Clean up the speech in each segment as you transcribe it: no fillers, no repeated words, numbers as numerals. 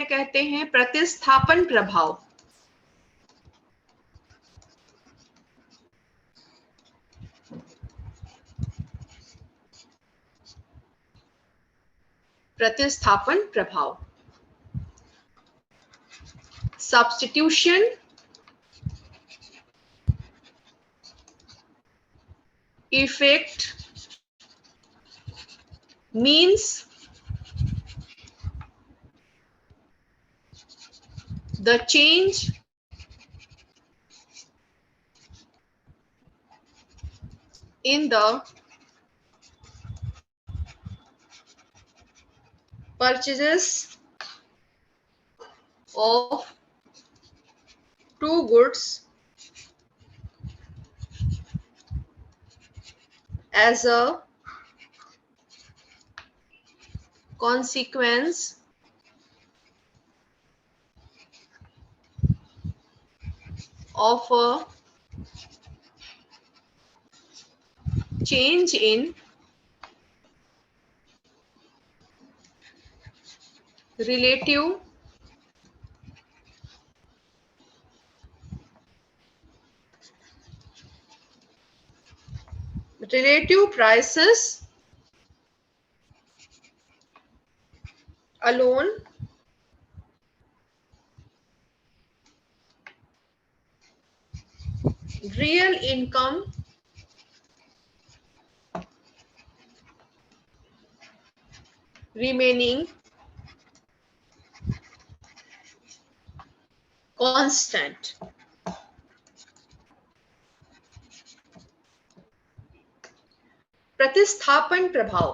कहते हैं प्रतिस्थापन प्रभाव। प्रतिस्थापन प्रभाव, substitution effect means the change in the purchases of two goods as a consequence of a change in relative prices alone real income remaining constant। प्रतिस्थापन प्रभाव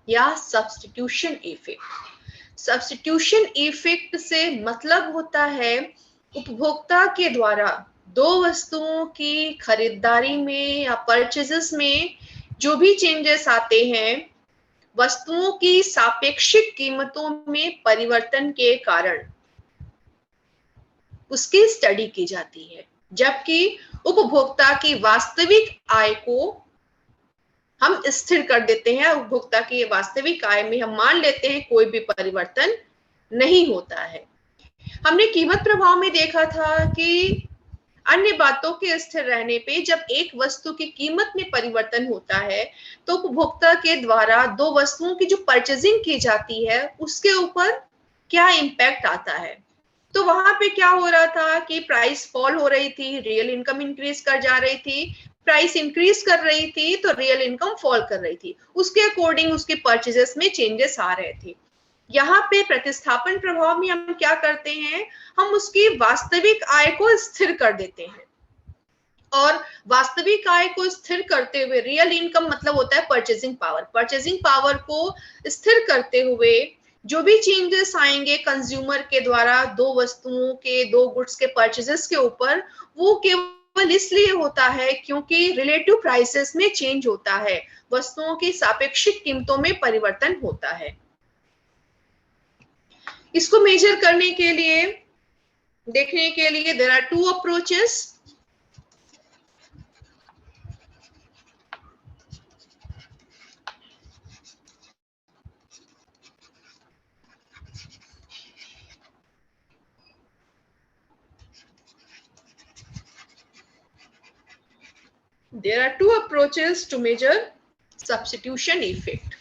या सब्स्टिट्यूशन इफेक्ट। सब्स्टिट्यूशन इफेक्ट से मतलब होता है उपभोक्ता के द्वारा दो वस्तुओं की खरीदारी में या परचेजेस में जो भी चेंजेस आते हैं, वस्तुओं की सापेक्षिक कीमतों में परिवर्तन के कारण उसकी स्टडी की जाती है, जबकि उपभोक्ता की वास्तविक आय को हम स्थिर कर देते हैं। उपभोक्ता की वास्तविक आय में हम मान लेते हैं कोई भी परिवर्तन नहीं होता है। हमने कीमत प्रभाव में देखा था कि अन्य बातों के स्थिर रहने पे जब एक वस्तु की कीमत में परिवर्तन होता है तो उपभोक्ता के द्वारा दो वस्तुओं की जो परचेजिंग की जाती है उसके ऊपर क्या इंपैक्ट आता है। तो वहां पे क्या हो रहा था कि प्राइस फॉल हो रही थी, रियल इनकम इंक्रीज कर जा रही थी, प्राइस इंक्रीज कर रही थी तो रियल इनकम फॉल कर रही थी, उसके अकॉर्डिंग उसके परचेजेस में चेंजेस आ रहे थे। यहाँ पे प्रतिस्थापन प्रभाव में हम क्या करते हैं, हम उसकी वास्तविक आय को स्थिर कर देते हैं, और वास्तविक आय को स्थिर करते हुए रियल इनकम मतलब होता है परचेजिंग पावर, परचेजिंग पावर को स्थिर करते हुए जो भी चेंजेस आएंगे कंज्यूमर के द्वारा दो वस्तुओं के, दो गुड्स के परचेजेस के ऊपर, वो केवल इसलिए होता है क्योंकि रिलेटिव प्राइसेस में चेंज होता है, वस्तुओं की सापेक्षिक कीमतों में परिवर्तन होता है। इसको मेजर करने के लिए, देखने के लिए there are two approaches. There are two approaches to measure substitution effect.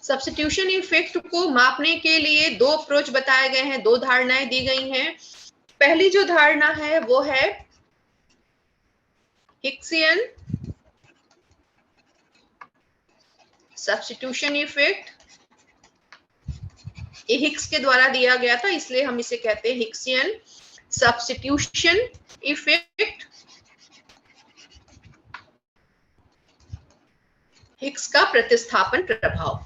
Substitution effect को मापने के लिए दो अप्रोच बताए गए हैं, दो धारणाएं दी गई हैं। पहली जो धारणा है वो है हिक्सियन सब्स्टिट्यूशन इफेक्ट। ये हिक्स के द्वारा दिया गया था इसलिए हम इसे कहते हैं हिक्सियन सब्स्टिट्यूशन इफेक्ट। हिक्स का प्रतिस्थापन प्रभाव,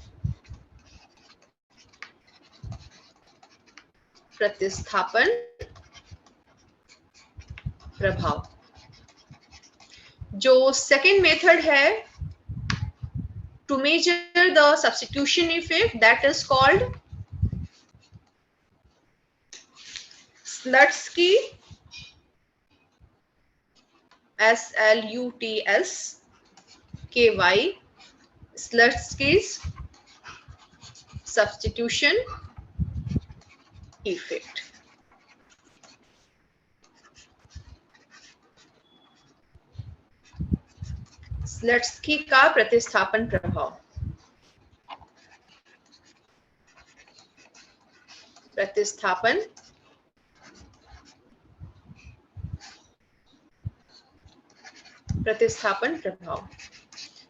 प्रतिस्थापन प्रभाव। जो सेकेंड मेथड है to measure the substitution effect, that is called Slutsky, SLUTSKY Slutsky's substitution effect. Slutsky का प्रतिस्थापन प्रभाव। प्रतिस्थापन प्रभाव।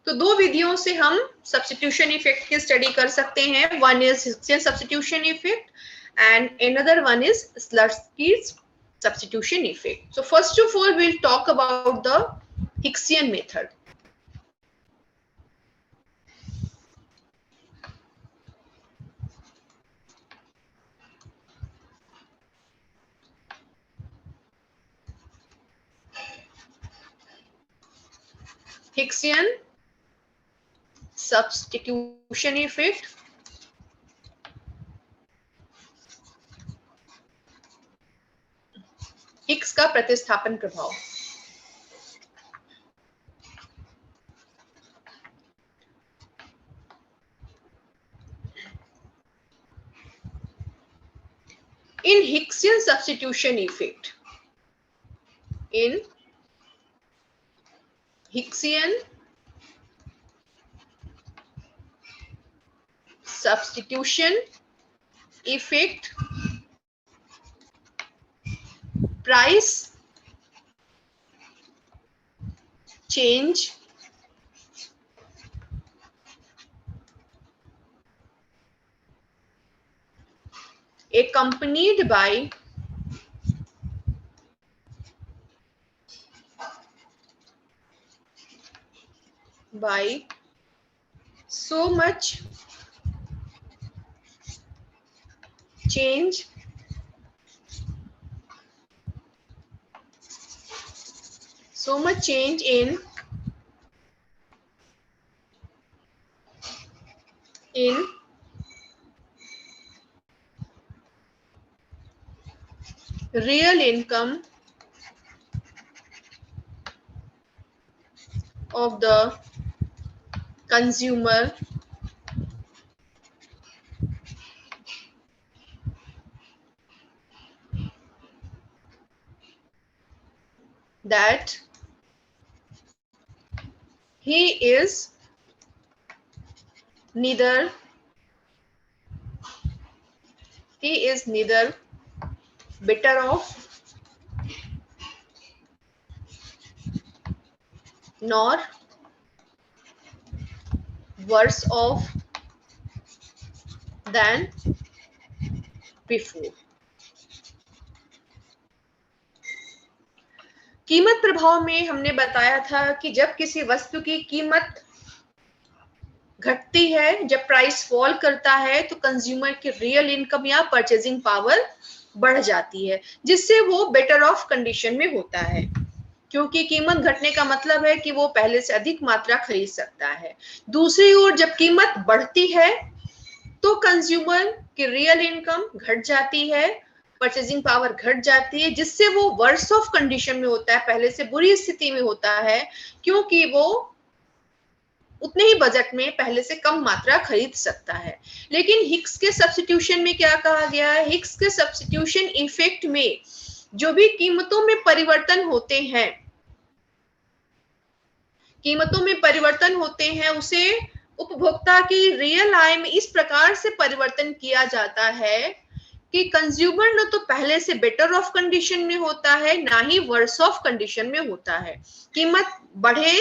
तो दो विधियों से हम सब्स्टिट्यूशन इफेक्ट की स्टडी कर सकते हैं। One is Hicksian substitution effect and another one is Slutsky's substitution effect. So first of all, we'll talk about the Hicksian method. Hicksian substitution effect Hicks का प्रतिस्थापन प्रभाव। In Hicksian substitution effect, in Hicksian substitution effect, price change accompanied by so much change in real income of the consumer that he is neither better off nor worse off than before. कीमत प्रभाव में हमने बताया था कि जब किसी वस्तु की कीमत घटती है, जब प्राइस फॉल करता है, तो कंज्यूमर की रियल इनकम या परचेजिंग पावर बढ़ जाती है, जिससे वो बेटर ऑफ कंडीशन में होता है, क्योंकि कीमत घटने का मतलब है कि वो पहले से अधिक मात्रा खरीद सकता है। दूसरी ओर जब कीमत बढ़ती है तो कंज्यूमर की रियल इनकम घट जाती है, परचेजिंग पावर घट जाती है, जिससे वो वर्स ऑफ कंडीशन में होता है, पहले से बुरी स्थिति में होता है, क्योंकि वो उतने ही बजट में पहले से कम मात्रा खरीद सकता है। लेकिन हिक्स के सब्स्टिट्यूशन में क्या कहा गया है? हिक्स के सब्स्टिट्यूशन इफेक्ट में जो भी कीमतों में परिवर्तन होते हैं, उसे उपभोक्ता की रियल आय में इस प्रकार से परिवर्तन किया जाता है कि कंज्यूमर न तो पहले से बेटर ऑफ कंडीशन में होता है, ना ही वर्स ऑफ कंडीशन में होता है। कीमत बढ़े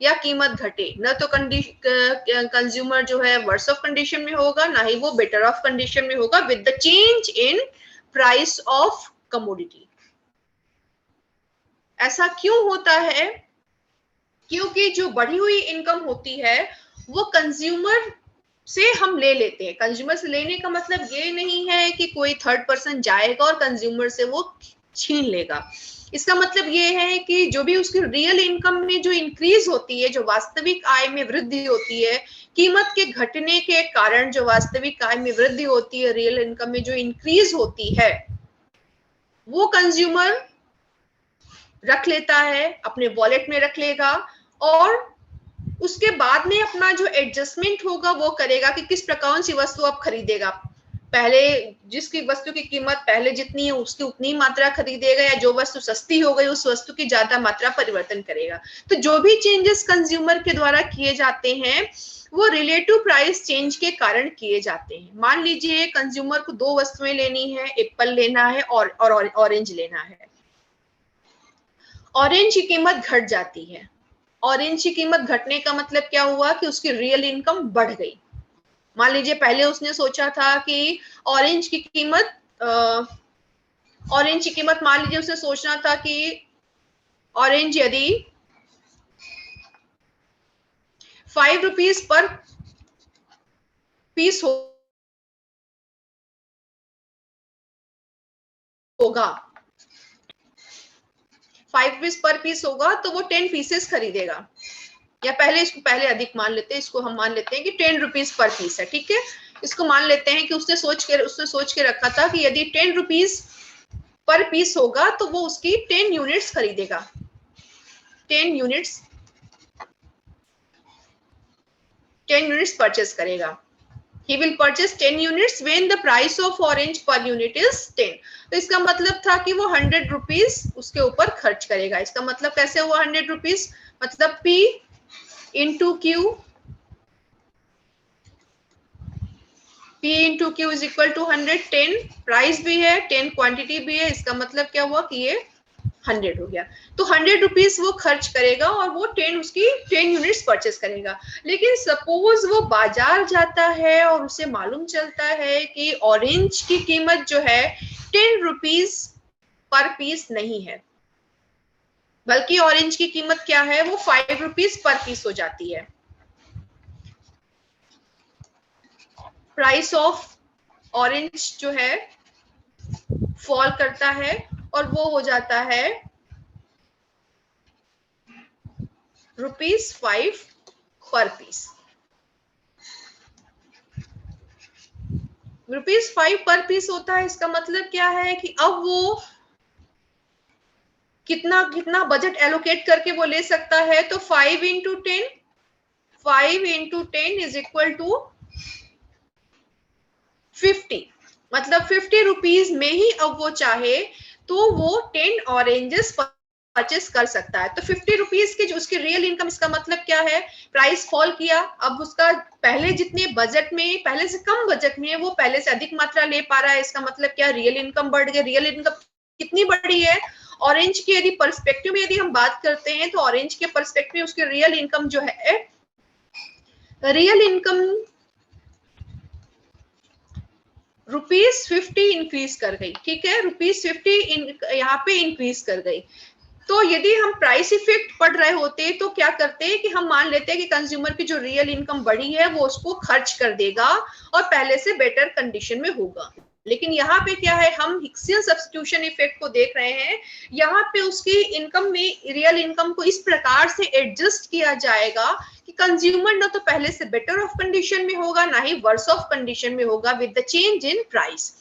या कीमत घटे, न तो कंज्यूमर जो है वर्स ऑफ कंडीशन में होगा, ना ही वो बेटर ऑफ कंडीशन में होगा with the change in price of commodity. ऐसा क्यों होता है? क्योंकि जो बढ़ी हुई इनकम होती है वो कंज्यूमर से हम ले लेते हैं। कंज्यूमर से लेने का मतलब ये नहीं है कि कोई थर्ड पर्सन जाएगा और कंज्यूमर से वो छीन लेगा। इसका मतलब ये है कि जो भी उसकी रियल इनकम में जो इंक्रीज होती है, जो वास्तविक आय में वृद्धि होती है, कीमत के घटने के कारण जो वास्तविक आय में वृद्धि होती है, रियल इनकम में जो इंक्रीज होती है, वो कंज्यूमर रख लेता है, अपने वॉलेट में रख लेगा और उसके बाद में अपना जो एडजस्टमेंट होगा वो करेगा कि किस प्रकार सी वस्तु आप खरीदेगा। पहले जिसकी वस्तु की कीमत पहले जितनी है उसकी उतनी मात्रा खरीदेगा, या जो वस्तु सस्ती हो गई उस वस्तु की ज्यादा मात्रा परिवर्तन करेगा। तो जो भी चेंजेस कंज्यूमर के द्वारा किए जाते हैं वो रिलेटिव प्राइस चेंज के कारण किए जाते हैं। मान लीजिए कंज्यूमर को दो वस्तुएं लेनी है, एप्पल लेना है और ऑरेंज लेना है। ऑरेंज की कीमत घट जाती है। ऑरेंज की कीमत घटने का मतलब क्या हुआ कि उसकी रियल इनकम बढ़ गई। मान लीजिए पहले उसने सोचा था कि ऑरेंज की कीमत मान लीजिए उसने सोचना था कि ऑरेंज यदि 5 रुपीज पर पीस होगा, 5 रुपीज पर पीस होगा तो वो 10 पीसेस खरीदेगा। या पहले अधिक मान लेते हैं, इसको हम मान लेते हैं कि 10 रुपीज पर पीस है, ठीक है। इसको मान लेते हैं कि उसने सोच के रखा था कि यदि 10 रुपीज पर पीस होगा तो वो उसकी 10 यूनिट्स खरीदेगा। 10 यूनिट्स परचेस करेगा। He will purchase 10 units when the price of orange per unit is 10। तो इसका मतलब था कि वो 100 रुपीज उसके ऊपर खर्च करेगा। इसका मतलब कैसे हुआ 100 रुपीज, मतलब P into Q, P into Q is equal to 100। 10 price भी है, 10 क्वांटिटी भी है, इसका मतलब क्या हुआ कि ये 100 हो गया। तो 100 रुपीज वो खर्च करेगा और वो 10 यूनिट्स परचेस करेगा। लेकिन सपोज वो बाजार जाता है और उसे मालूम चलता है कि ऑरेंज की कीमत जो है 10 रुपीज पर पीस नहीं है, बल्कि ऑरेंज की कीमत क्या है, वो 5 रुपीज पर पीस हो जाती है। प्राइस ऑफ ऑरेंज जो है फॉल करता है और वो हो जाता है ₹5 पर पीस। ₹5 पर पीस होता है। इसका मतलब क्या है कि अब वो कितना बजट एलोकेट करके वो ले सकता है। तो 5 इंटू 10 इज इक्वल टू 50, मतलब 50 रुपीज में ही अब वो चाहे तो वो 10 ऑरेंजेस परचेस कर सकता है। तो 50 रुपीज की जो उसकी रियल इनकम, इसका मतलब क्या है, प्राइस फॉल किया, अब उसका पहले जितने बजट में, पहले से कम बजट में वो पहले से अधिक मात्रा ले पा रहा है। इसका मतलब क्या, रियल इनकम बढ़ गई। रियल इनकम कितनी बढ़ी है, ऑरेंज की यदि पर्सपेक्टिव में यदि हम बात करते हैं तो ऑरेंज के पर्सपेक्टिव में उसकी रियल इनकम जो है, रियल इनकम ₹50 इंक्रीज कर गई, ठीक है, ₹50 यहाँ पे इंक्रीज कर गई। तो यदि हम प्राइस इफेक्ट पढ़ रहे होते तो क्या करते हैं कि हम मान लेते हैं कि कंज्यूमर की जो रियल इनकम बढ़ी है वो उसको खर्च कर देगा और पहले से बेटर कंडीशन में होगा। लेकिन यहाँ पे क्या है, हम हिक्सियन सब्स्टिट्यूशन इफेक्ट को देख रहे हैं। यहाँ पे उसकी इनकम में, रियल इनकम को इस प्रकार से एडजस्ट किया जाएगा कि कंज्यूमर ना तो पहले से बेटर ऑफ कंडीशन में होगा, ना ही वर्स ऑफ कंडीशन में होगा with the change in price.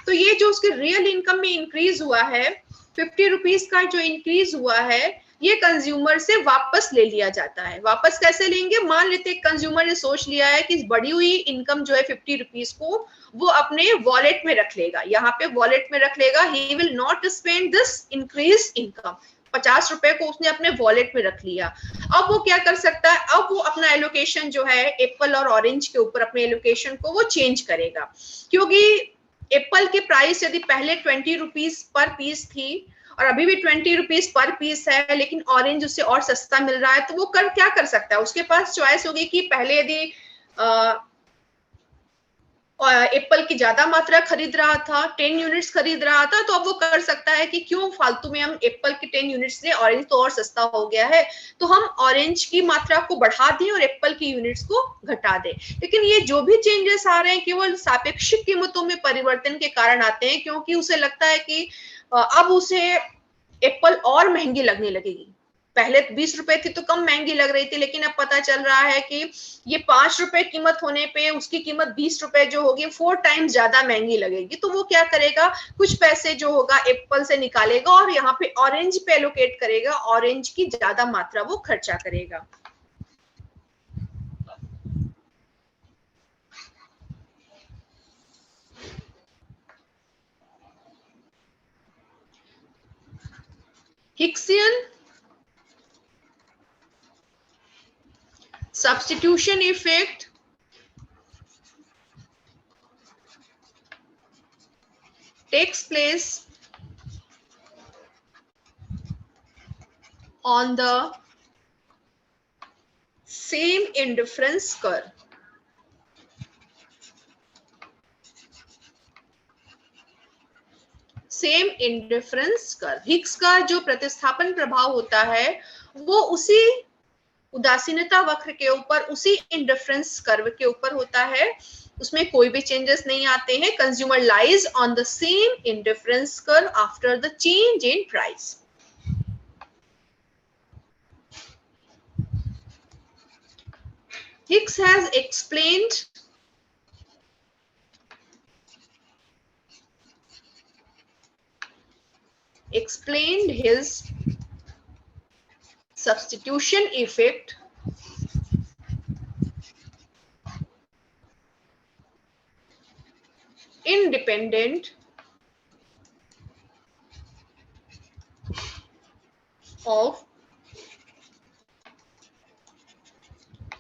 तो ये जो उसके रियल इनकम में इंक्रीज हुआ है, 50 रुपीज का जो इंक्रीज हुआ है, ये कंज्यूमर से वापस ले लिया जाता है। वापस कैसे लेंगे, मान लेते कंज्यूमर ने सोच लिया है कि बढ़ी हुई इनकम जो है 50 रुपीज को वो अपने वॉलेट में रख लेगा, यहाँ पे वॉलेट में रख लेगा। He will not spend this increase income. 50 रुपए को उसने अपने वॉलेट में रख लिया। अब वो क्या कर सकता है, अब वो अपना एलोकेशन जो है एप्पल और ऑरेंज के ऊपर अपने एलोकेशन को वो चेंज करेगा। क्योंकि एप्पल की प्राइस यदि पहले 20 रुपीज पर पीस थी और अभी भी 20 रुपीज पर पीस है, लेकिन ऑरेंज उससे और सस्ता मिल रहा है, तो वो क्या कर सकता है, उसके पास चॉइस होगी कि पहले यदि एप्पल की ज्यादा मात्रा खरीद रहा था, 10 यूनिट्स खरीद रहा था, तो अब वो कर सकता है कि क्यों फालतू में हम एप्पल की 10 यूनिट्स ले, ऑरेंज तो और सस्ता हो गया है, तो हम ऑरेंज की मात्रा को बढ़ा दें और एप्पल की यूनिट्स को घटा दें। लेकिन ये जो भी चेंजेस आ रहे हैं केवल सापेक्षिक कीमतों में परिवर्तन के कारण आते हैं, क्योंकि उसे लगता है कि अब उसे एप्पल और महंगी लगने लगेगी। पहले 20 रुपए थी तो कम महंगी लग रही थी, लेकिन अब पता चल रहा है कि ये 5 रुपए कीमत होने पे उसकी कीमत 20 रुपए जो होगी 4 टाइम्स ज्यादा महंगी लगेगी। तो वो क्या करेगा, कुछ पैसे जो होगा एप्पल से निकालेगा और यहाँ पे ऑरेंज पे एलोकेट करेगा, ऑरेंज की ज्यादा मात्रा वो खर्चा करेगा। Hicksian substitution effect takes place on the same indifference curve. Same indifference curve, Higgs का जो प्रतिस्थापन प्रभाव होता है वो उसी उदासीनता वक्र के ऊपर, उसी इंडिफरेंस कर्व के ऊपर होता है, उसमें कोई भी चेंजेस नहीं आते हैं. Consumer lies on the same indifference curve after the change in price. Hicks has explained his substitution effect independent of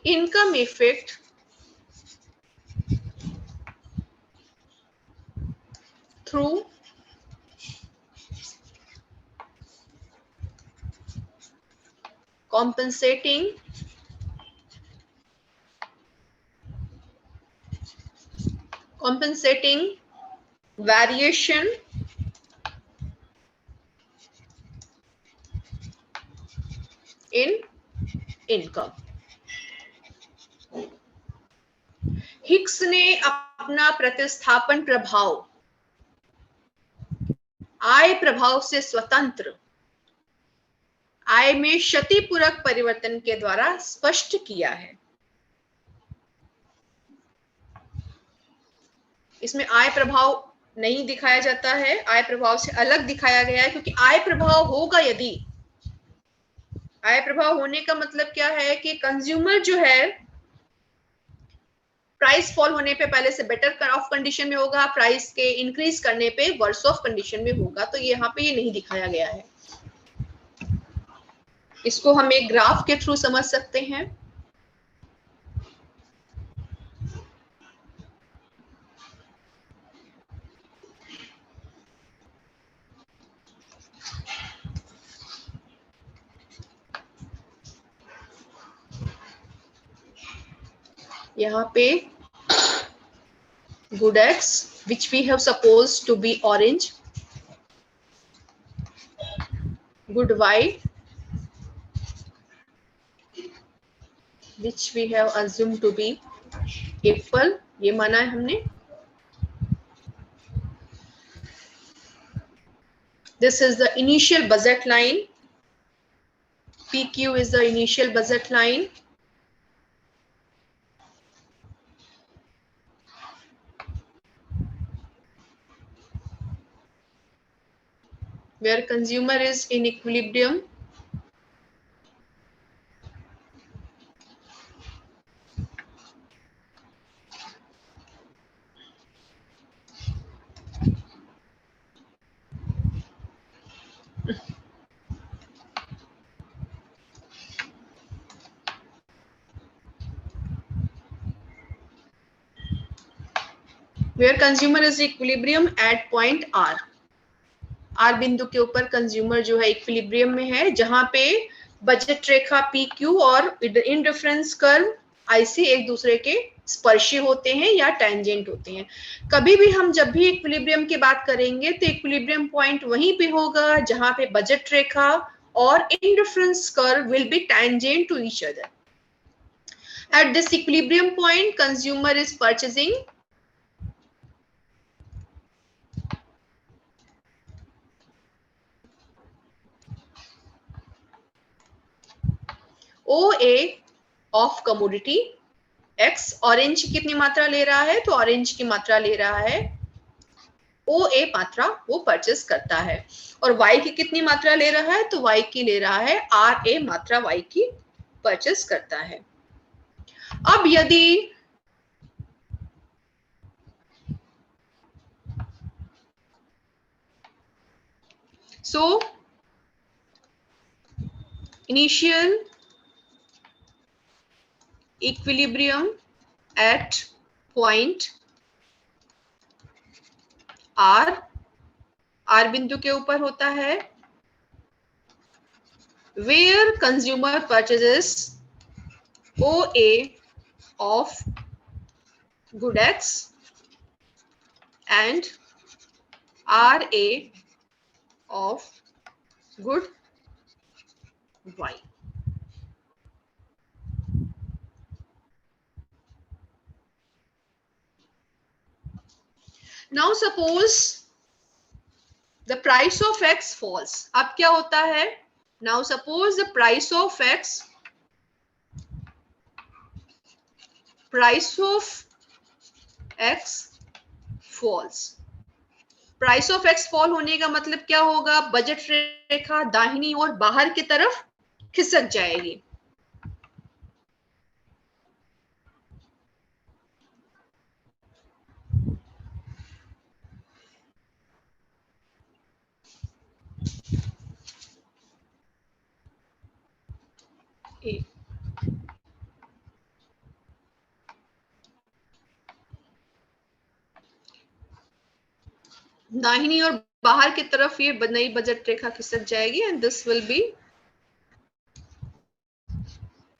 income effect through compensating variation in income. Hicks ने अपना प्रतिस्थापन प्रभाव आय प्रभाव से स्वतंत्र आय में क्षतिपूरक परिवर्तन के द्वारा स्पष्ट किया है. इसमें आय प्रभाव नहीं दिखाया जाता है, आय प्रभाव से अलग दिखाया गया है, क्योंकि आय प्रभाव होगा, यदि आय प्रभाव होने का मतलब क्या है कि कंज्यूमर जो है प्राइस फॉल होने पे पहले से बेटर ऑफ कंडीशन में होगा, प्राइस के इंक्रीज करने पे वर्स ऑफ कंडीशन में होगा. तो यहाँ पे ये नहीं दिखाया गया है. इसको हम एक ग्राफ के थ्रू समझ सकते हैं. यहाँ पे good X which we have supposed to be orange, good Y which we have assumed to be apple, ये माना है हमने. This is the initial budget line. PQ is the initial budget line. Where consumer is in equilibrium. Where consumer is equilibrium at point R. R बिंदु के ऊपर consumer जो है equilibrium में है, जहां पे बजट रेखा PQ और इंडिफरेंस कर्व IC एक दूसरे के स्पर्शी होते हैं या टेंजेंट होते हैं. कभी भी हम जब भी इक्विलिब्रियम की बात करेंगे तो इक्विलिब्रियम पॉइंट वहीं पे होगा जहां पे बजट रेखा और indifference curve will be tangent to each other. At this equilibrium point, consumer is purchasing OA of commodity X. Orange कितनी मात्रा ले रहा है, तो ऑरेंज की मात्रा ले रहा है, OA मात्रा वो परचेस करता है. और Y की कितनी मात्रा ले रहा है, तो Y की ले रहा है, RA मात्रा Y की परचेस करता है. अब यदि initial equilibrium at point R बिंदु के ऊपर होता है, where consumer purchases OA of good X and RA of good Y. Now suppose the price of X falls. अब क्या होता है? Now suppose the price of X falls. Price of x fall होने का मतलब क्या होगा? बजट रेखा दाहिनी ओर बाहर की तरफ खिसक जाएगी। दाहिनी और बाहर की तरफ ये नई बजट रेखा खिसक जाएगी and this will be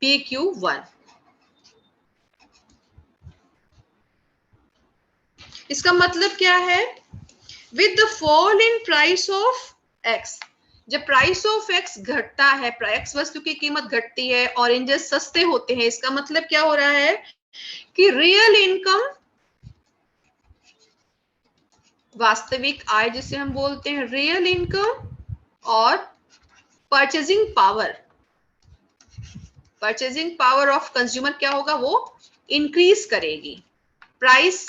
PQ1। इसका मतलब क्या है? With the fall in price of x, जब प्राइस ऑफ एक्स घटता है, एक्स वस्तु की कीमत घटती है, ऑरेंजेस सस्ते होते हैं, इसका मतलब क्या हो रहा है कि रियल इनकम, वास्तविक आय जिसे हम बोलते हैं रियल इनकम, और परचेजिंग पावर ऑफ कंज्यूमर क्या होगा? वो इंक्रीज करेगी। प्राइस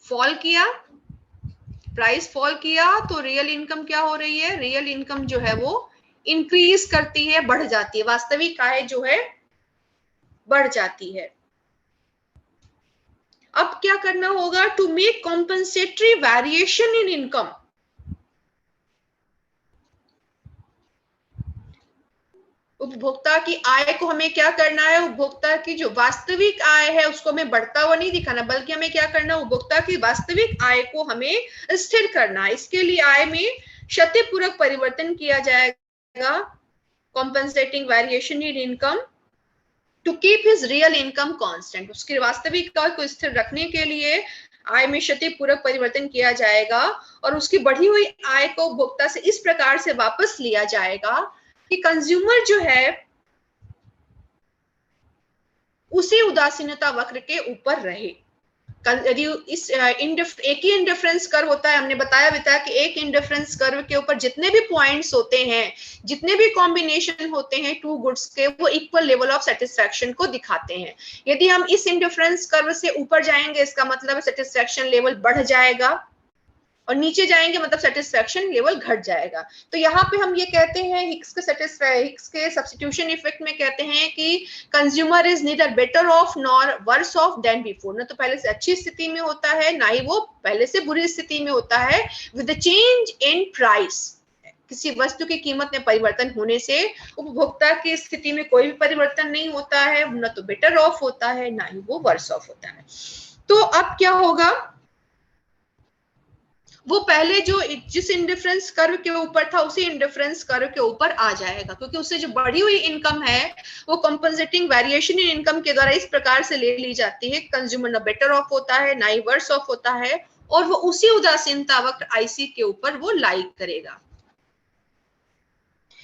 फॉल किया तो रियल इनकम क्या हो रही है? रियल इनकम जो है वो इंक्रीज करती है, बढ़ जाती है, वास्तविक आय जो है बढ़ जाती है। अब क्या करना होगा? To make compensatory variation in income, उपभोक्ता की आय को हमें क्या करना है? उपभोक्ता की जो वास्तविक आय है उसको हमें बढ़ता हुआ नहीं दिखाना, बल्कि हमें क्या करना है? उपभोक्ता की वास्तविक आय को हमें स्थिर करना है। इसके लिए आय में क्षतिपूरक परिवर्तन किया जाएगा, compensating variation in income, to keep his real income constant. उसकी वास्तविक आय को स्थिर रखने के लिए आय में क्षतिपूरक परिवर्तन किया जाएगा और उसकी बढ़ी हुई आय को उपभोक्ता से इस प्रकार से वापस लिया जाएगा कि कंज्यूमर जो है उसी उदासीनता वक्र के ऊपर रहे। यदि इस एक ही इंडिफरेंस कर्व होता है, हमने बताया भी था कि एक इंडिफरेंस कर्व के ऊपर जितने भी पॉइंट्स होते हैं, जितने भी कॉम्बिनेशन होते हैं टू गुड्स के, वो इक्वल लेवल ऑफ सेटिस्फैक्शन को दिखाते हैं। यदि हम इस इंडिफरेंस कर्व से ऊपर जाएंगे, इसका मतलब सेटिस्फैक्शन लेवल बढ़ जाएगा, और नीचे जाएंगे मतलब सेटिस्फैक्शन लेवल घट जाएगा। तो यहाँ पे हम ये कहते हैं हिक्स के सब्स्टिट्यूशन इफेक्ट में कहते हैं कि consumer is neither better off nor worse off than before. ना तो पहले से अच्छी स्थिति में होता है, ना ही वो पहले से बुरी स्थिति में होता है। With the change in price, किसी वस्तु की कीमत में परिवर्तन होने से उपभोक्ता की स्थिति में कोई भी परिवर्तन नहीं होता है, ना तो बेटर ऑफ होता है, ना ही वो वर्स ऑफ होता है। तो अब क्या होगा? वो पहले जो जिस इंडिफरेंस कर्व के ऊपर था उसी इंडिफरेंस कर्व के ऊपर आ जाएगा, क्योंकि उससे जो बढ़ी हुई इनकम है वो कंपनसेटिंग वेरिएशन इन इनकम के द्वारा इस प्रकार से ले ली जाती है, कंज्यूमर ना बेटर ऑफ होता है, ना ही वर्स ऑफ होता है, और वो उसी उदासीनता वक्र आईसी के ऊपर वो लाइक करेगा।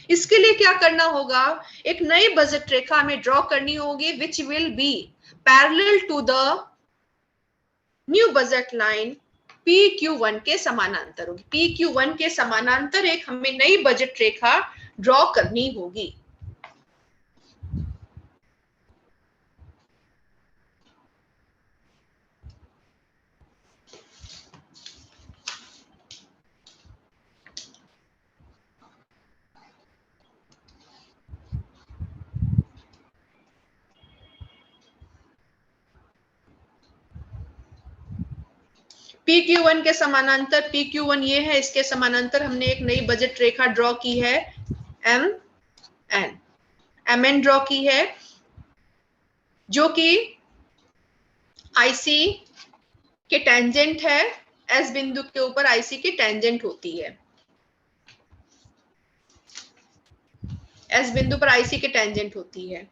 इसके लिए क्या करना होगा? एक नई बजट रेखा हमें ड्रॉ करनी होगी, which will be parallel to the new budget line PQ1 के समानांतर होगी। PQ1 के समानांतर एक हमें नई बजट रेखा ड्रॉ करनी होगी। PQ1 के समानांतर, PQ1 ये है, इसके समानांतर हमने एक नई बजट रेखा ड्रॉ की है M एन, एम ड्रॉ की है जो कि आईसी के टेंजेंट है, एस बिंदु के ऊपर आईसी की टेंजेंट होती है, एस बिंदु पर आईसी की टेंजेंट होती है।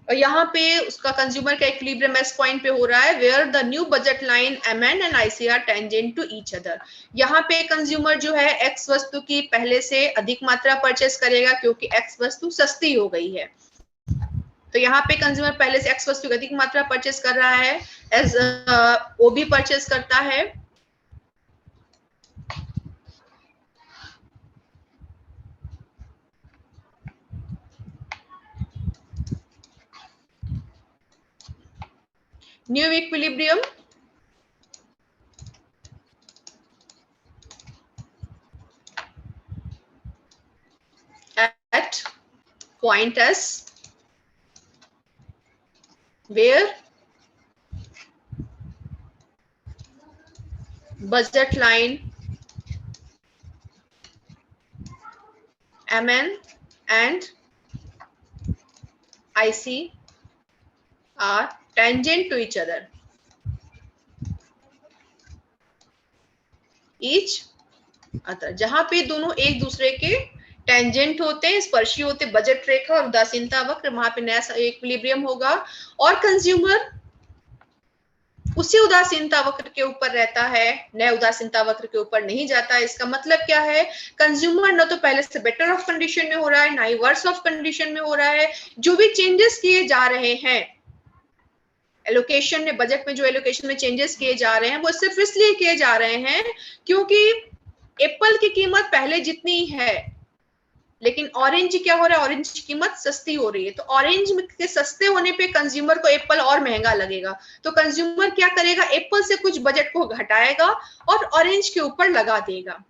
और यहाँ पे उसका कंज्यूमर का इक्विलिब्रियम एस पॉइंट पे हो रहा है where the new budget line MN and IC are tangent to each other. यहाँ पे कंज्यूमर जो है एक्स वस्तु की पहले से अधिक मात्रा परचेस करेगा क्योंकि एक्स वस्तु सस्ती हो गई है। तो यहाँ पे कंज्यूमर पहले से एक्स वस्तु की अधिक मात्रा परचेस कर रहा है, एज ओ भी परचेस करता है। New equilibrium at point S where budget line MN and IC are tangent to each other. Each other, जहां पे दोनों एक दूसरे के टेंजेंट होते हैं, स्पर्शी होते, बजट रेखा और उदासीनता वक्र, वहां पे नया इक्विलिब्रियम होगा और कंज्यूमर उसी उदासीनता वक्र के ऊपर रहता है, नए उदासीनता वक्र के ऊपर नहीं जाता। इसका मतलब क्या है, कंज्यूमर न तो पहले से बेटर ऑफ कंडीशन में हो रहा है, ना ही वर्स ऑफ कंडीशन में हो रहा है। जो भी चेंजेस किए जा रहे हैं एलोकेशन में, बजट में जो एलोकेशन में चेंजेस किए जा रहे हैं वो सिर्फ इसलिए किए जा रहे हैं क्योंकि एप्पल की कीमत पहले जितनी है लेकिन ऑरेंज क्या हो रहा है, ऑरेंज की कीमत सस्ती हो रही है। तो ऑरेंज के सस्ते होने पे कंज्यूमर को एप्पल और महंगा लगेगा, तो कंज्यूमर क्या करेगा, एप्पल से कुछ बजट को घटाएगा और ऑरेंज के ऊपर लगा देगा।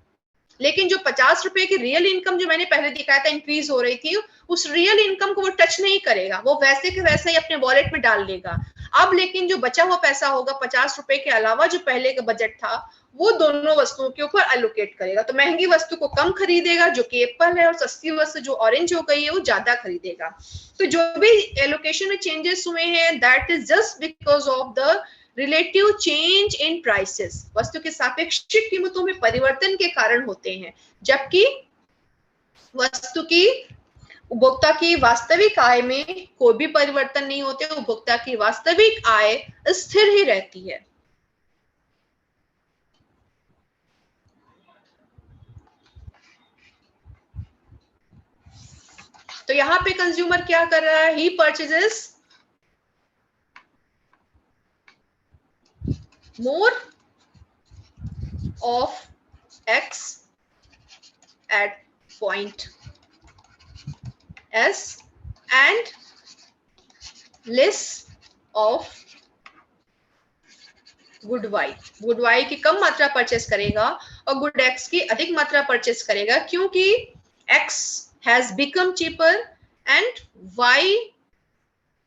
लेकिन जो 50 रुपए की रियल इनकम जो मैंने पहले दिखाया था इंक्रीज हो रही थी, उस रियल इनकम को वो टच नहीं करेगा, वो वैसे के वैसे ही अपने वॉलेट में डाल लेगा। अब लेकिन जो बचा हुआ पैसा होगा 50 रुपए के अलावा जो पहले का बजट था वो दोनों वस्तुओं के ऊपर एलोकेट करेगा। तो महंगी वस्तु को कम खरीदेगा जो कि एप्पल है, और सस्ती वस्तु जो ऑरेंज हो गई है वो ज्यादा खरीदेगा। तो जो भी एलोकेशन में चेंजेस हुए हैं that is just because of the relative change in prices, वस्तु के सापेक्षिक कीमतों में परिवर्तन के कारण होते हैं, जबकि वस्तु की उपभोक्ता की वास्तविक आय में कोई भी परिवर्तन नहीं होते, उपभोक्ता की वास्तविक आय स्थिर ही रहती है। तो यहां पे कंज्यूमर क्या कर रहा है, he purchases more of X at point S and less of good Y. Good Y की कम मात्रा परचेस करेगा और गुड एक्स की अधिक मात्रा परचेस करेगा, क्योंकि X has become cheaper and Y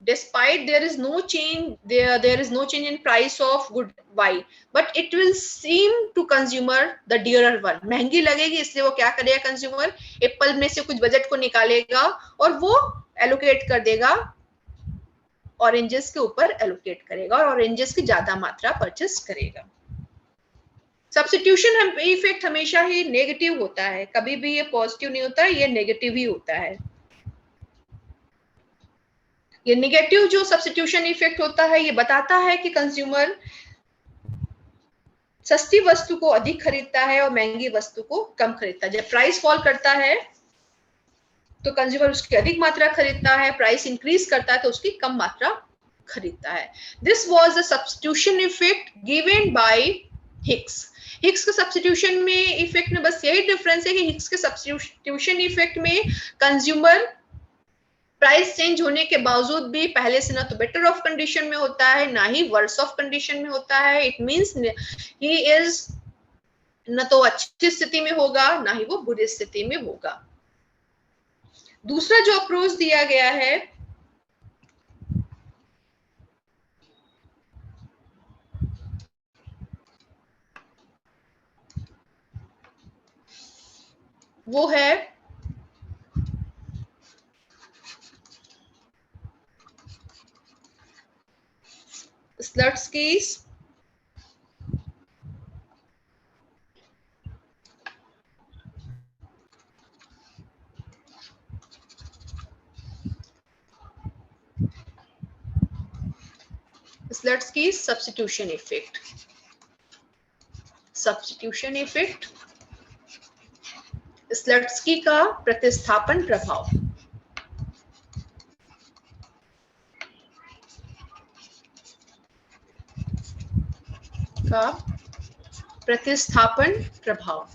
despite there is no change in price of good y, but it will seem to consumer the dearer one, महंगी लगेगी, इसलिए वो क्या करेगा, कंज्यूमर एप्पल में से कुछ बजट को निकालेगा और वो एलोकेट कर देगा, ऑरेंजेस के ऊपर एलोकेट करेगा और ऑरेंजेस की ज्यादा मात्रा परचेस करेगा। सब्स्टिट्यूशन इफेक्ट हमेशा ही नेगेटिव होता है, कभी भी ये पॉजिटिव नहीं होता है, ये नेगेटिव ही होता है। ये निगेटिव जो सब्स्टिट्यूशन इफेक्ट होता है ये बताता है कि कंज्यूमर सस्ती वस्तु को अधिक खरीदता है और महंगी वस्तु को कम खरीदता है। जब प्राइस फॉल करता है तो कंज्यूमर उसकी अधिक मात्रा खरीदता है, प्राइस इंक्रीज करता है तो उसकी कम मात्रा खरीदता है। This was the substitution effect given by Hicks. Hicks के सब्स्टिट्यूशन में इफेक्ट में बस यही डिफरेंस है कि हिक्स के सब्स्टिट्यूशन इफेक्ट में कंज्यूमर प्राइस चेंज होने के बावजूद भी पहले से ना तो बेटर ऑफ कंडीशन में होता है ना ही वर्स ऑफ कंडीशन में होता है। इट मींस ही इज न तो अच्छी स्थिति में होगा ना ही वो बुरी स्थिति में होगा। दूसरा जो अप्रोच दिया गया है वो है स्लट्सकीज स्लट्सकीज सब्स्टिट्यूशन इफेक्ट, सब्स्टिट्यूशन इफेक्ट, स्लट्सकी का प्रतिस्थापन प्रभाव, का प्रतिस्थापन प्रभाव।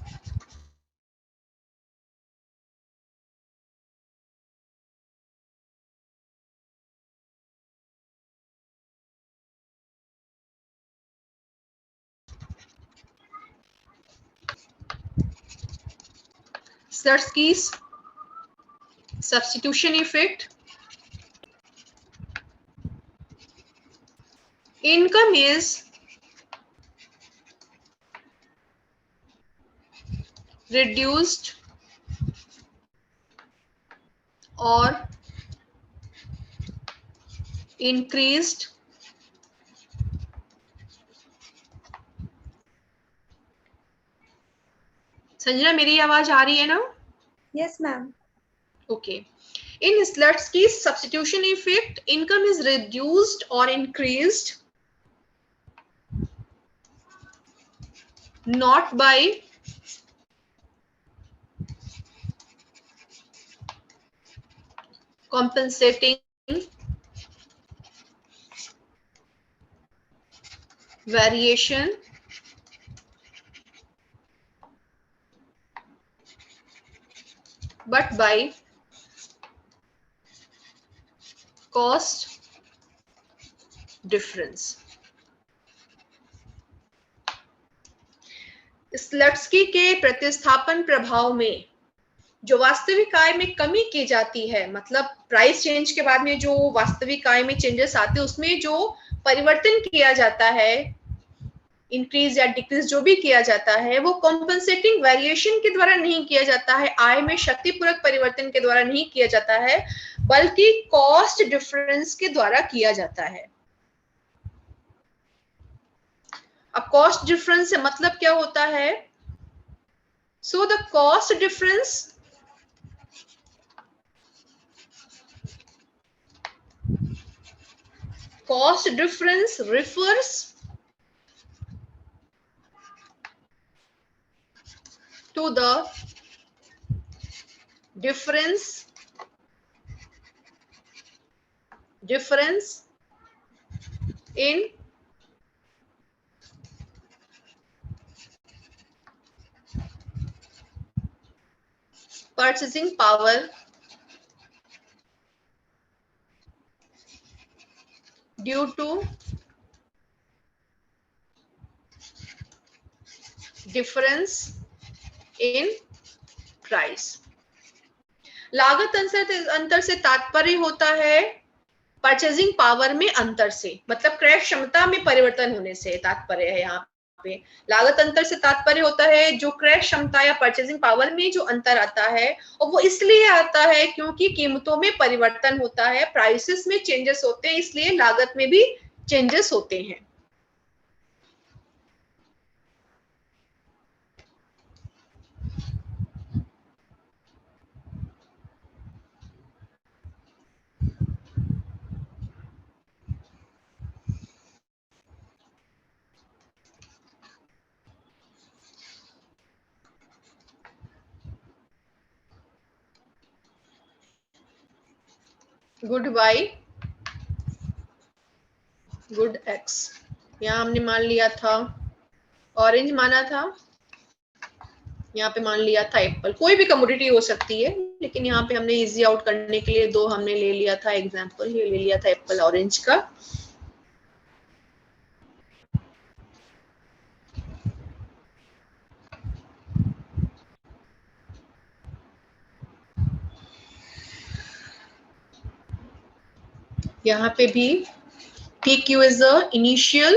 स्लट्सकीज substitution effect, income is reduced or increased Sanjana मेरी आवाज आ रही है ना? Yes ma'am. Okay. In Slutsky's substitution effect, income is reduced or increased not by compensating variation but by cost difference। स्लट्सकी के प्रतिस्थापन प्रभाव में जो वास्तविक आय में कमी की जाती है, मतलब प्राइस चेंज के बाद में जो वास्तविक आय में चेंजेस आते हैं उसमें जो परिवर्तन किया जाता है, इंक्रीज या डिक्रीज जो भी किया जाता है, वो कॉम्पनसेटिंग वेरिएशन के द्वारा नहीं किया जाता है, आय में शक्तिपूरक परिवर्तन के द्वारा नहीं किया जाता है, बल्कि कॉस्ट डिफरेंस के द्वारा किया जाता है। अब कॉस्ट डिफरेंस से मतलब क्या होता है? So the cost difference refers to the difference in purchasing power due to difference in price। लागत अंतर से तात्पर्य होता है परचेजिंग पावर में अंतर से, मतलब क्रय क्षमता में परिवर्तन होने से तात्पर्य है। यहाँ पे लागत अंतर से तात्पर्य होता है जो क्रय क्षमता या परचेजिंग पावर में जो अंतर आता है, और वो इसलिए आता है क्योंकि कीमतों में परिवर्तन होता है, प्राइसेस में चेंजेस होते हैं, इसलिए लागत में भी चेंजेस होते हैं। गुड वाई गुड एक्स, यहाँ हमने मान लिया था ऑरेंज, माना था यहाँ पे मान लिया था एप्पल। कोई भी कमोडिटी हो सकती है, लेकिन यहाँ पे हमने इजी आउट करने के लिए दो हमने ले लिया था एग्जांपल, ये ले लिया था एप्पल ऑरेंज का। यहाँ पे भी PQ is the initial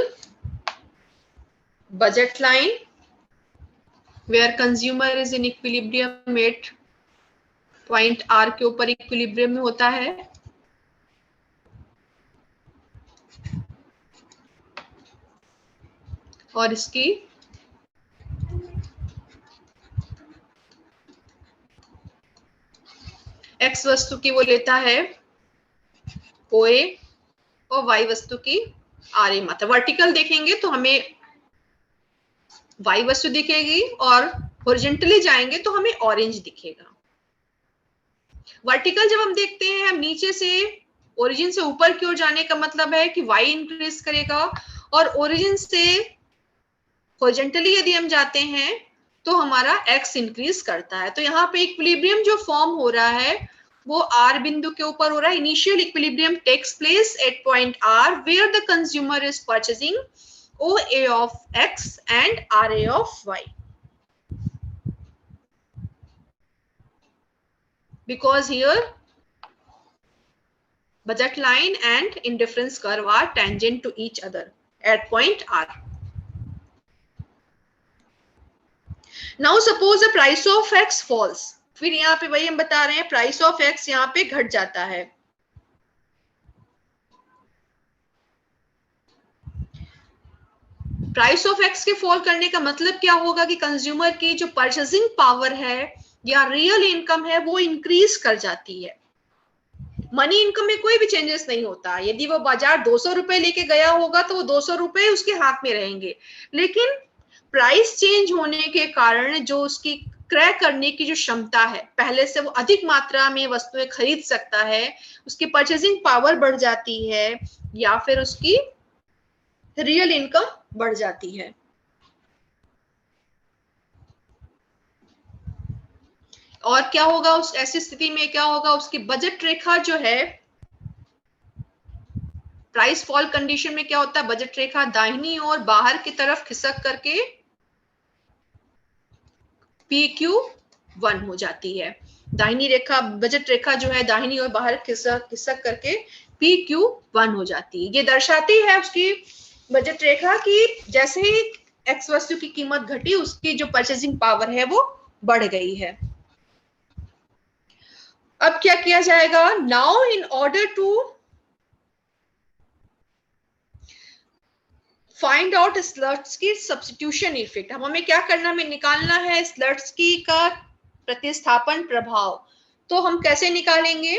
budget line where consumer is in equilibrium at point R के ऊपर इक्विलिब्रियम में होता है। और इसकी एक्स वस्तु की वो लेता है OA और वाई वस्तु की RA मात्रा। वर्टिकल देखेंगे तो हमें वाई वस्तु दिखेगी और हॉरिजॉन्टली जाएंगे तो हमें ऑरेंज दिखेगा। वर्टिकल जब हम देखते हैं, हम नीचे से ओरिजिन से ऊपर की ओर जाने का मतलब है कि वाई इंक्रीज करेगा, और ओरिजिन से हॉरिजॉन्टली यदि हम जाते हैं तो हमारा एक्स इंक्रीज करता है। तो यहाँ पे इक्विलिब्रियम जो फॉर्म हो रहा है वो आर बिंदु के ऊपर हो रहा है। Initial equilibrium takes place at point R where the consumer is purchasing OA of X and RA of Y. Because here budget line and indifference curve are tangent to each other at point R. Now suppose the price of X falls. फिर यहाँ पे वही हम बता रहे हैं, price of X यहाँ पे घट जाता है। प्राइस ऑफ एक्स के फॉल करने का मतलब क्या होगा कि कंज्यूमर की जो परचेसिंग पावर है या रियल इनकम है वो इंक्रीज कर जाती है। मनी इनकम में कोई भी चेंजेस नहीं होता। यदि वो बाजार 200 रुपए लेके गया होगा तो वो 200 रुपए उसके हाथ में रहेंगे, लेकिन प्राइस चेंज होने के कारण जो उसकी क्रय करने की जो क्षमता है, पहले से वो अधिक मात्रा में वस्तुएं खरीद सकता है, उसकी परचेसिंग पावर बढ़ जाती है या फिर उसकी रियल इनकम बढ़ जाती है। और क्या होगा उस ऐसी स्थिति में, क्या होगा, उसकी बजट रेखा जो है, प्राइस फॉल कंडीशन में क्या होता है, बजट रेखा दाहिनी और बाहर की तरफ खिसक करके PQ1 हो जाती है। दाहिनी रेखा, बजट रेखा जो है दाहिनी और बाहर खिसक करके PQ1 हो जाती है। ये दर्शाती है उसकी बजट रेखा की जैसे ही एक्स वस्तु की कीमत घटी उसकी जो परचेसिंग पावर है वो बढ़ गई है। अब क्या किया जाएगा, now in order to find out Slutsky substitution effect, हमें क्या करना, हमें निकालना है स्लट्सकी का प्रतिस्थापन प्रभाव। तो हम कैसे निकालेंगे,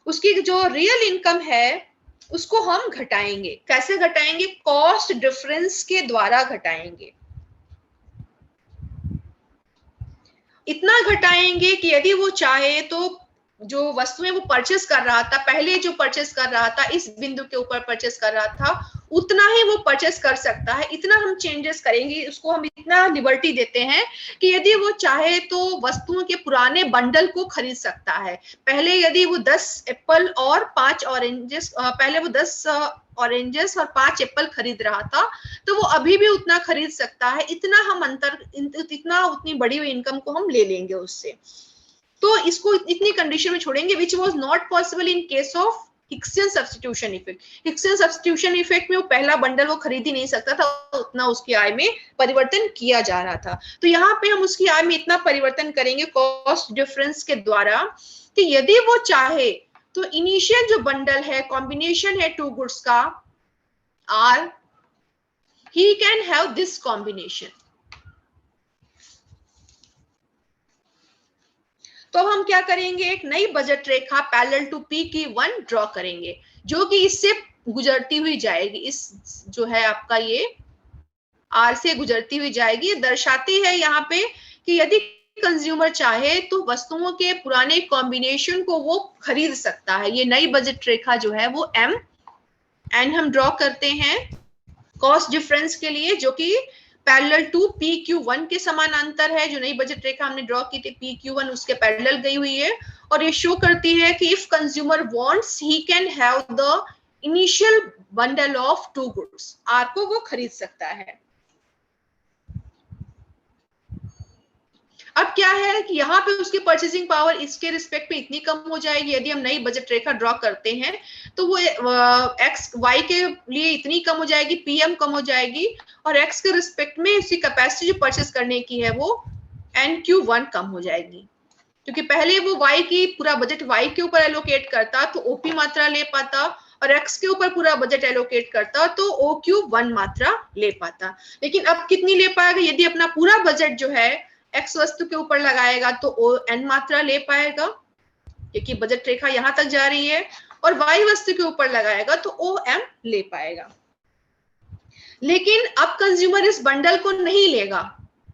उसकी जो रियल इनकम है उसको हम घटाएंगे। कैसे घटाएंगे, कॉस्ट डिफरेंस के द्वारा घटाएंगे। इतना घटाएंगे कि यदि वो चाहे तो जो वस्तुएं वो परचेस कर रहा था, पहले जो परचेस कर रहा था, इस बिंदु के ऊपर परचेस कर रहा था, उतना ही वो परचेस कर सकता है। इतना हम चेंजेस करेंगे, उसको हम इतना लिबर्टी देते हैं कि यदि वो चाहे तो वस्तुओं के पुराने बंडल को खरीद सकता है। पहले यदि वो 10 एप्पल और 5 ऑरेंजेस, पहले वो 10 ऑरेंजेस और 5 एप्पल खरीद रहा था, तो वो अभी भी उतना खरीद सकता है। इतना हम उतनी बड़ी हुई इनकम को हम ले लेंगे उससे। तो इसको इतनी कंडीशन में छोड़ेंगे, which was not possible in case of Hicksian substitution effect. Hicksian substitution effect में वो पहला बंडल वो खरीद ही नहीं सकता था, उतना उसकी आय में परिवर्तन किया जा रहा था। तो यहाँ पे हम उसकी आय में इतना परिवर्तन करेंगे कॉस्ट डिफरेंस के द्वारा कि यदि वो चाहे तो इनिशियल जो बंडल है, कॉम्बिनेशन है टू गुड्स का R, he can have this combination. तो हम क्या करेंगे, एक नई बजट रेखा पैरेलल टू PQ1 ड्रॉ करेंगे, जो कि इससे गुजरती हुई जाएगी। इस जो है आपका ये R से गुजरती हुई जाएगी। ये दर्शाती है यहाँ पे कि यदि कंज्यूमर चाहे तो वस्तुओं के पुराने कॉम्बिनेशन को वो खरीद सकता है। ये नई बजट रेखा जो है वो MN हम ड्रॉ करते हैं कॉस्ट डिफरेंस के लिए, जो कि पैरेलल टू PQ1 के समानांतर है। जो नई बजट रेखा हमने ड्रॉ की थी PQ1 उसके पैरेलल गई हुई है, और ये शो करती है कि if consumer wants he can have the initial bundle of two goods, R को वो खरीद सकता है। अब क्या है कि यहाँ पे उसकी परचेसिंग पावर इसके रिस्पेक्ट पे इतनी कम हो जाएगी, यदि हम नई बजट रेखा ड्रॉ करते हैं तो वो एक्स वाई के लिए इतनी कम हो जाएगी, PM कम हो जाएगी, और एक्स के रिस्पेक्ट में उसकी कैपेसिटी जो परचेस करने की है वो NQ1 कम हो जाएगी। क्योंकि पहले वो वाई की पूरा बजट वाई के ऊपर एलोकेट करता तो OP मात्रा ले पाता, और एक्स के ऊपर पूरा बजट एलोकेट करता तो ओ क्यू 1 मात्रा ले पाता। लेकिन अब कितनी ले पाएगा? यदि अपना पूरा बजट जो है एक्स वस्तु के ऊपर लगाएगा तो ओ एन मात्रा ले पाएगा, क्योंकि बजट रेखा यहां तक जा रही है, और वाई वस्तु के ऊपर लगाएगा तो ओ एम ले पाएगा। लेकिन अब कंज्यूमर इस बंडल को नहीं लेगा,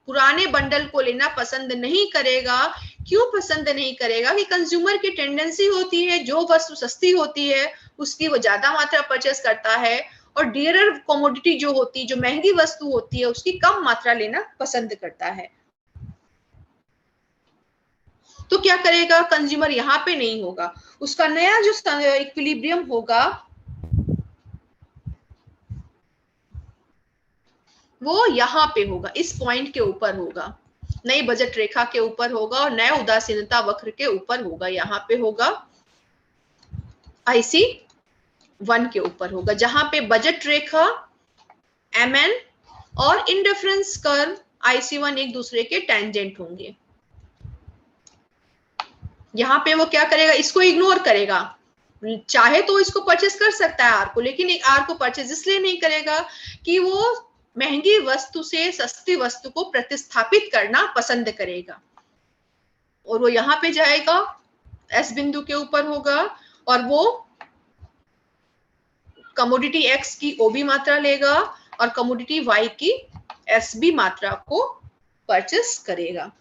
पुराने बंडल को लेना पसंद नहीं करेगा। क्यों पसंद नहीं करेगा? कि कंज्यूमर की टेंडेंसी होती है जो वस्तु सस्ती होती है उसकी वो ज्यादा मात्रा परचेस करता है, और डियरर कमोडिटी जो होती है, जो महंगी वस्तु होती है, उसकी कम मात्रा लेना पसंद करता है। तो क्या करेगा कंज्यूमर? यहां पे नहीं होगा, उसका नया जो इक्विलिब्रियम होगा वो यहां पे होगा, इस पॉइंट के ऊपर होगा, नई बजट रेखा के ऊपर होगा और नया उदासीनता वक्र के ऊपर होगा। यहां पे होगा आईसी 1 के ऊपर होगा, जहां पे बजट रेखा एमएन और इंडिफरेंस कर्व IC1 एक दूसरे के टेंजेंट होंगे। यहां पे वो क्या करेगा? इसको इग्नोर करेगा। चाहे तो इसको परचेस कर सकता है आर को, लेकिन एक आर को परचेस इसलिए नहीं करेगा कि वो महंगी वस्तु से सस्ती वस्तु को प्रतिस्थापित करना पसंद करेगा, और वो यहां पे जाएगा, एस बिंदु के ऊपर होगा, और वो कमोडिटी एक्स की ओबी मात्रा लेगा और कमोडिटी वाई की एसबी मात्रा को परचेस करेगा।